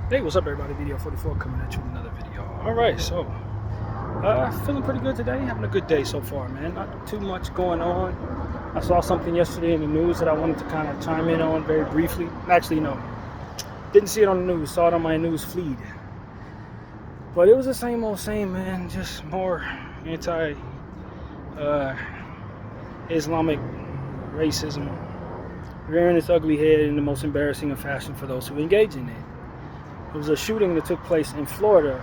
Hey, what's up everybody? Video 44 coming at you with another video. Alright, so feeling pretty good today. Having a good day so far, man. Not too much going on. I saw something yesterday in the news that I wanted to kind of chime in on very briefly. Actually, no. Didn't see it on the news. Saw it on my news feed. But it was the same old same, man. Just more anti-Islamic racism rearing its ugly head in the most embarrassing of fashion for those who engage in it. It was a shooting that took place in Florida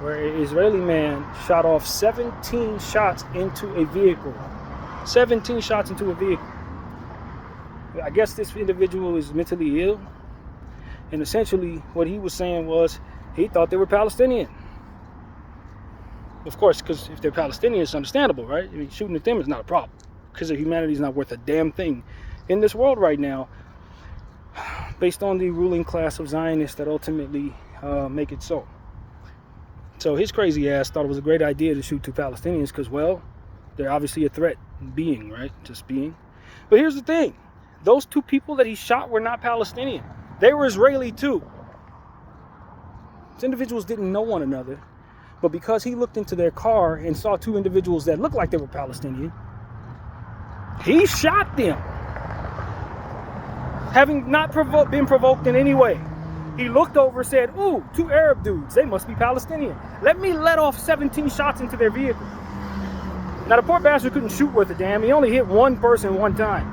where an Israeli man shot off 17 shots into a vehicle. 17 shots into a vehicle. I guess this individual is mentally ill. And essentially what he was saying was he thought they were Palestinian. Of course, because if they're Palestinian, it's understandable, right? I mean, shooting at them is not a problem because humanity is not worth a damn thing in this world right now, based on the ruling class of Zionists that ultimately make it so. So his crazy ass thought it was a great idea to shoot two Palestinians because, well, they're obviously a threat being, right? Just being. But here's the thing. Those two people that he shot were not Palestinian. They were Israeli too. These individuals didn't know one another. But because he looked into their car and saw two individuals that looked like they were Palestinian, he shot them. Having not been provoked in any way. He looked over and said, ooh, two Arab dudes, they must be Palestinian. Let me let off 17 shots into their vehicle. Now the poor bastard couldn't shoot worth a damn. He only hit one person one time.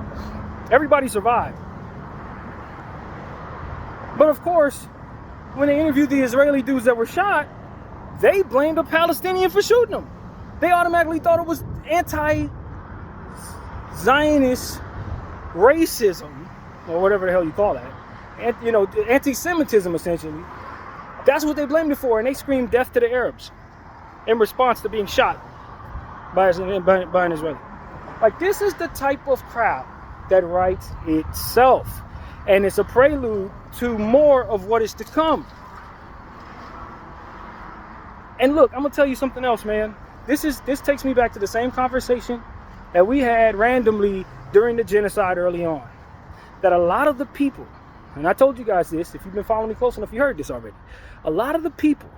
Everybody survived. But of course, when they interviewed the Israeli dudes that were shot, they blamed a Palestinian for shooting them. They automatically thought it was anti-Zionist racism, or whatever the hell you call that, and anti-Semitism essentially. That's what they blamed it for, and they screamed death to the Arabs in response to being shot by an Israeli. Like, this is the type of crap that writes itself, and it's a prelude to more of what is to come. And look, I'm gonna tell you something else, man. This takes me back to the same conversation that we had randomly during the genocide early on. That a lot of the people, and I told you guys this, if you've been following me close enough, you heard this already. A lot of the people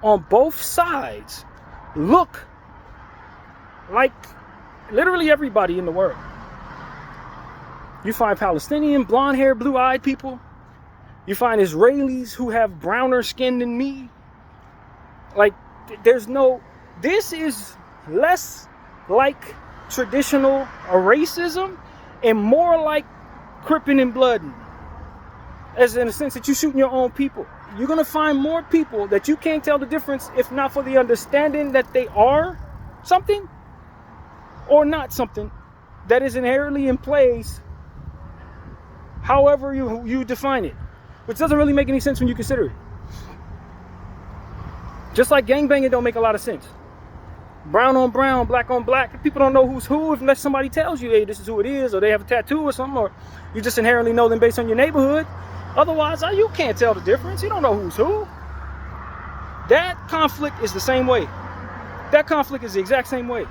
on both sides look like literally everybody in the world. You find Palestinian, blonde-haired, blue-eyed people. You find Israelis who have browner skin than me. Like, this is less like traditional racism and more like cripping and blooding, as in the sense that you're shooting your own people. You're going to find more people that you can't tell the difference, if not for the understanding that they are something or not something that is inherently in place, however you define it, which doesn't really make any sense when you consider it. Just like gangbanging don't make a lot of sense. Brown on brown, black on black. People don't know who's who unless somebody tells you, hey, this is who it is, or they have a tattoo or something, or you just inherently know them based on your neighborhood. Otherwise, you can't tell the difference. You don't know who's who. That conflict is the same way. That conflict is the exact same way.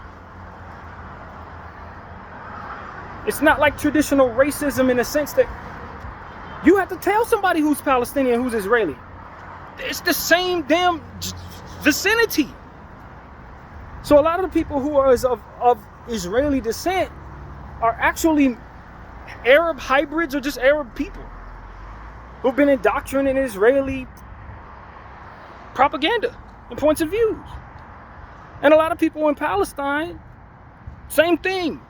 It's not like traditional racism in the sense that you have to tell somebody who's Palestinian, who's Israeli. It's the same damn vicinity. So a lot of the people who are of Israeli descent are actually Arab hybrids or just Arab people who've been indoctrinated in Israeli propaganda and points of views. And a lot of people in Palestine, same thing.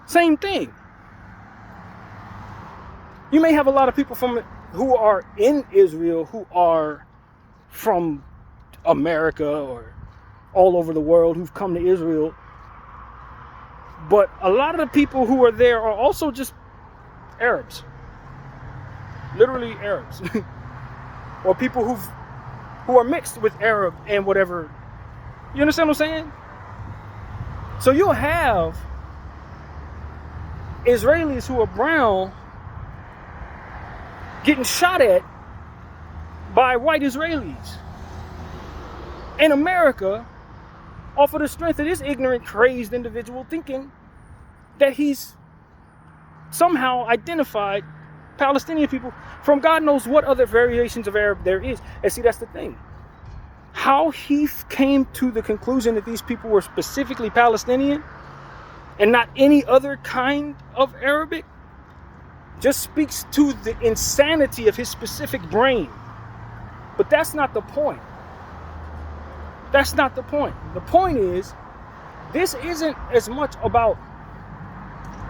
Same thing. You may have a lot of people who are in Israel who are from America or all over the world who've come to Israel, but a lot of the people who are there are also just Arabs, literally Arabs, or people who are mixed with Arab and whatever. You understand what I'm saying? So you'll have Israelis who are brown getting shot at by white Israelis in America off of the strength of this ignorant, crazed individual thinking that he's somehow identified Palestinian people from God knows what other variations of Arab there is. And see, that's the thing. How he came to the conclusion that these people were specifically Palestinian and not any other kind of Arabic just speaks to the insanity of his specific brain. But that's not the point. That's not the point. The point is, this isn't as much about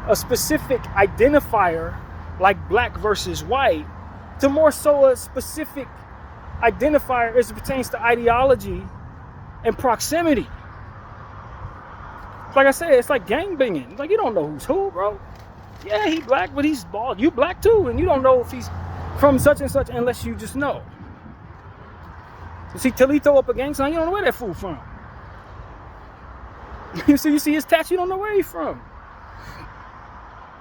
a specific identifier like black versus white, to more so a specific identifier as it pertains to ideology and proximity. Like I said, it's like gangbanging. It's like, you don't know who's who, bro. Yeah, he black, but he's bald. You black too, and you don't know if he's from such and such unless you just know. You see, till he throw up a gang sign, you don't know where that fool from. You see his tattoo, you don't know where he's from.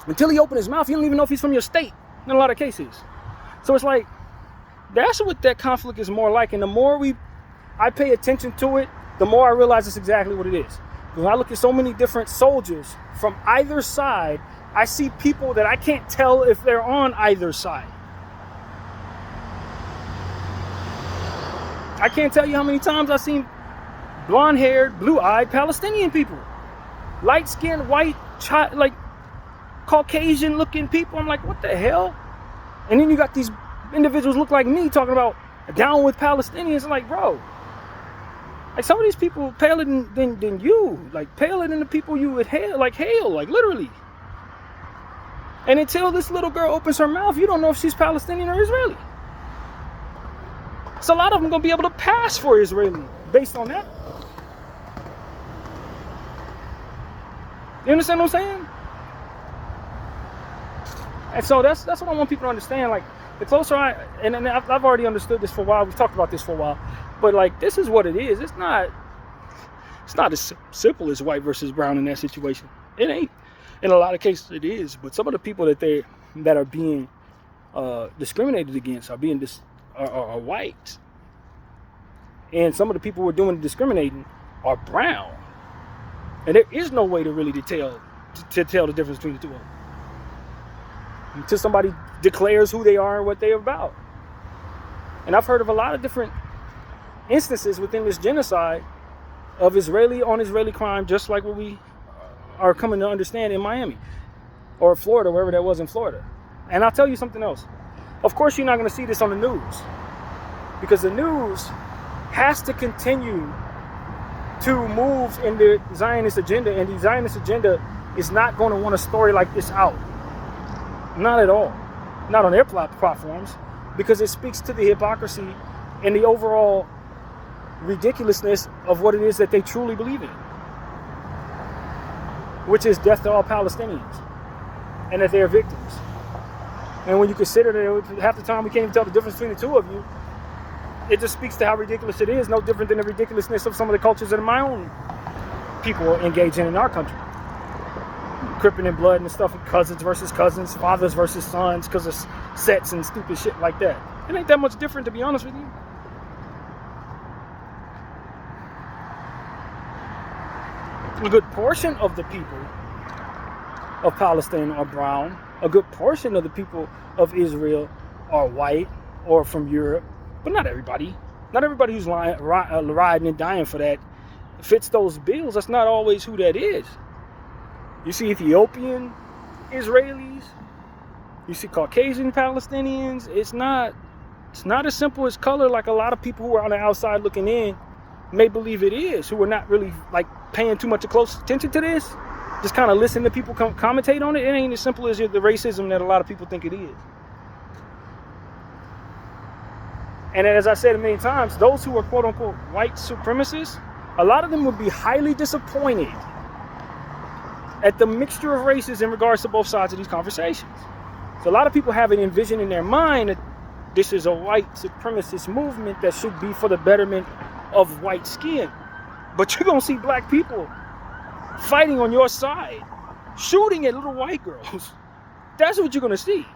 Until he open his mouth, you don't even know if he's from your state in a lot of cases. So it's like, that's what that conflict is more like. And the more I pay attention to it, the more I realize it's exactly what it is. When I look at so many different soldiers from either side, I see people that I can't tell if they're on either side. I can't tell you how many times I've seen blonde-haired, blue-eyed Palestinian people. Light-skinned, white, like Caucasian-looking people. I'm like, what the hell? And then you got these individuals look like me talking about down with Palestinians. I'm like, bro, like some of these people paler than you, like paler than the people you would hail, like literally. And until this little girl opens her mouth, you don't know if she's Palestinian or Israeli. So a lot of them gonna be able to pass for Israeli based on that. You understand what I'm saying? And so that's what I want people to understand. Like, the closer I've already understood this for a while. We've talked about this for a while, but like, this is what it is. It's not as simple as white versus brown in that situation. It ain't. In a lot of cases, it is. But some of the people that are being discriminated against are white, and some of the people who are doing the discriminating are brown. And there is no way to really tell the difference between the two of them until somebody declares who they are and what they're about. And I've heard of a lot of different instances within this genocide of Israeli on Israeli crime, just like what we are coming to understand in Miami or Florida, wherever that was in Florida. And I'll tell you something else. Of course, you're not going to see this on the news, because the news has to continue to move in the Zionist agenda, and the Zionist agenda is not going to want a story like this out. Not at all. Not on their platforms, because it speaks to the hypocrisy and the overall ridiculousness of what it is that they truly believe in, which is death to all Palestinians, and that they're victims. And when you consider that half the time we can't even tell the difference between the two of you, it just speaks to how ridiculous it is. No different than the ridiculousness of some of the cultures that my own people engage in our country. Cripping in blood and stuff, cousins versus cousins, fathers versus sons, because of sets and stupid shit like that. It ain't that much different, to be honest with you. A good portion of the people of Palestine are brown. A good portion of the people of Israel are white or from Europe, but not everybody. Not everybody who's riding and dying for that fits those bills. That's not always who that is. You see Ethiopian Israelis, you see Caucasian Palestinians. It's not as simple as color like a lot of people who are on the outside looking in may believe it is, who are not really like paying too much close attention to this. Just kind of listen to people commentate on it. It ain't as simple as the racism that a lot of people think it is. And as I said a million times, those who are quote unquote white supremacists, a lot of them would be highly disappointed at the mixture of races in regards to both sides of these conversations. So a lot of people have an envision in their mind that this is a white supremacist movement that should be for the betterment of white skin. But you're going to see black people fighting on your side, shooting at little white girls. That's what you're going to see.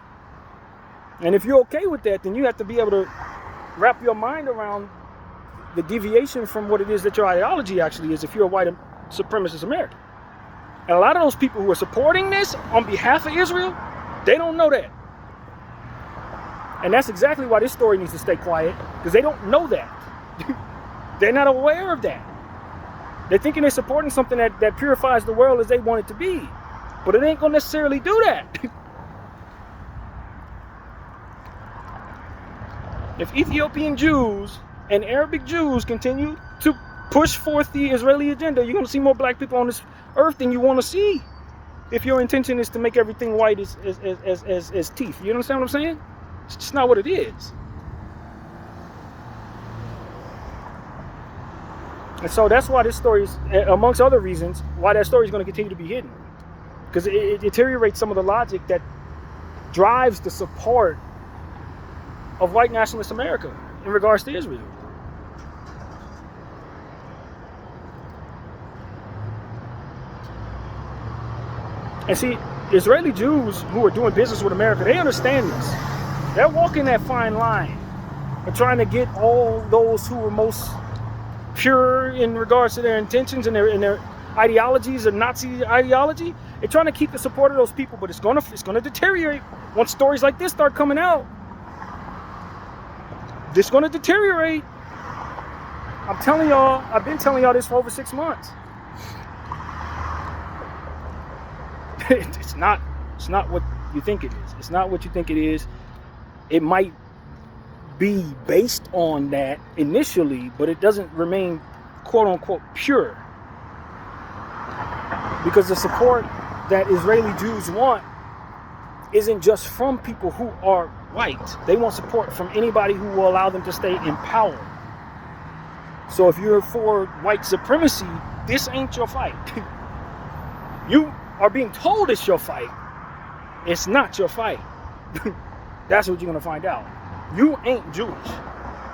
And if you're okay with that, then you have to be able to wrap your mind around the deviation from what it is that your ideology actually is if you're a white supremacist American. And a lot of those people who are supporting this on behalf of Israel, they don't know that. And that's exactly why this story needs to stay quiet, because they don't know that. They're not aware of that. They're thinking they're supporting something that purifies the world as they want it to be. But it ain't going to necessarily do that. If Ethiopian Jews and Arabic Jews continue to push forth the Israeli agenda, you're going to see more black people on this earth than you want to see. If your intention is to make everything white as teeth. You understand what I'm saying? It's just not what it is. And so that's why this story is, amongst other reasons, why that story is going to continue to be hidden. Because it deteriorates some of the logic that drives the support of white nationalist America in regards to Israel. And see, Israeli Jews who are doing business with America, they understand this. They're walking that fine line of trying to get all those who are most pure in regards to their intentions and their ideologies and Nazi ideology. They're trying to keep the support of those people, but it's gonna deteriorate once stories like this start coming out. This is gonna deteriorate. I'm telling y'all, I've been telling y'all this for over 6 months. It's not what you think it is. It's not what you think it is. It might be based on that initially, but it doesn't remain quote unquote pure. Because the support that Israeli Jews want isn't just from people who are white. They want support from anybody who will allow them to stay in power. So if you're for white supremacy, this ain't your fight. You are being told it's your fight. It's not your fight. That's what you're going to find out. You ain't Jewish.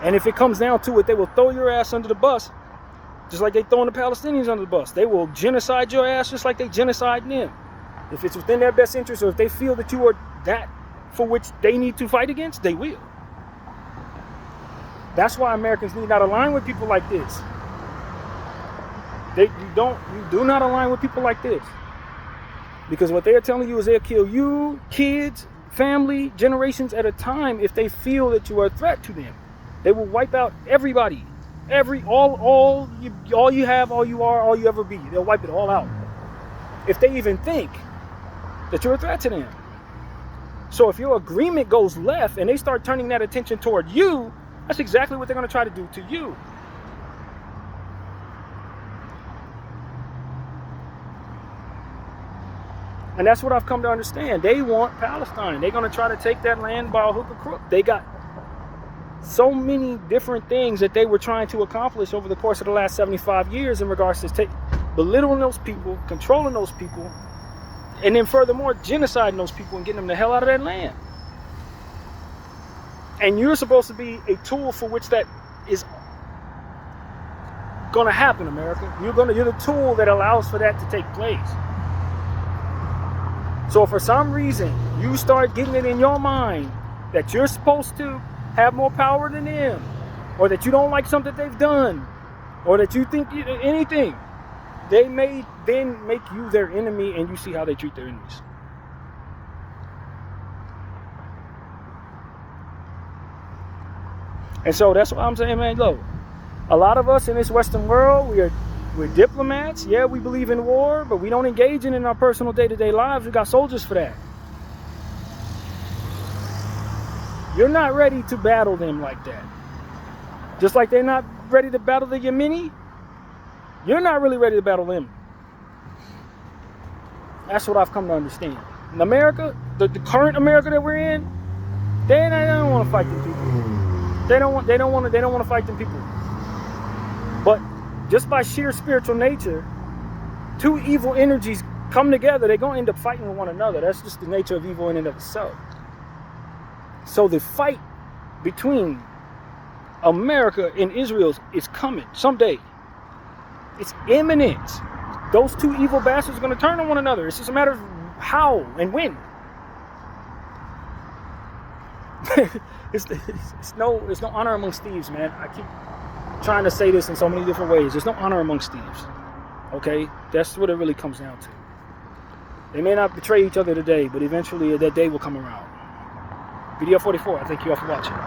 And if it comes down to it, they will throw your ass under the bus, just like they throwing the Palestinians under the bus. They will genocide your ass just like they genocide them. If it's within their best interest, or if they feel that you are that for which they need to fight against, they will. That's why Americans need not align with people like this. You do not align with people like this. Because what they are telling you is they'll kill you, kids, family, generations at a time if they feel that you are a threat to them. They will wipe out everybody. All you have, all you are, all you ever be. They'll wipe it all out. If they even think that you're a threat to them. So if your agreement goes left and they start turning that attention toward you, that's exactly what they're going to try to do to you. And that's what I've come to understand. They want Palestine. They're going to try to take that land by a hook or crook. They got so many different things that they were trying to accomplish over the course of the last 75 years in regards to belittling those people, controlling those people, and then furthermore, genociding those people and getting them the hell out of that land. And you're supposed to be a tool for which that is going to happen, America. You're the tool that allows for that to take place. So if for some reason you start getting it in your mind that you're supposed to have more power than them, or that you don't like something they've done, or that you think anything, they may then make you their enemy, and you see how they treat their enemies. And so that's what I'm saying, man. Look, a lot of us in this Western world, we're diplomats. Yeah, we believe in war, but we don't engage in our personal day-to-day lives. We got soldiers for that. You're not ready to battle them like that. Just like they're not ready to battle the Yemeni, you're not really ready to battle them. That's what I've come to understand. In America, the current America that we're in, they don't want to fight them people. They don't want to fight them people. But just by sheer spiritual nature, two evil energies come together, they're going to end up fighting with one another. That's just the nature of evil in and of itself. So the fight between America and Israel is coming someday. It's imminent. Those two evil bastards are going to turn on one another. It's just a matter of how and when. It's no honor amongst thieves, man. I keep trying to say this in so many different ways. There's no honor amongst thieves. Okay? That's what it really comes down to. They may not betray each other today, but eventually that day will come around. Video 44. I thank you all for watching.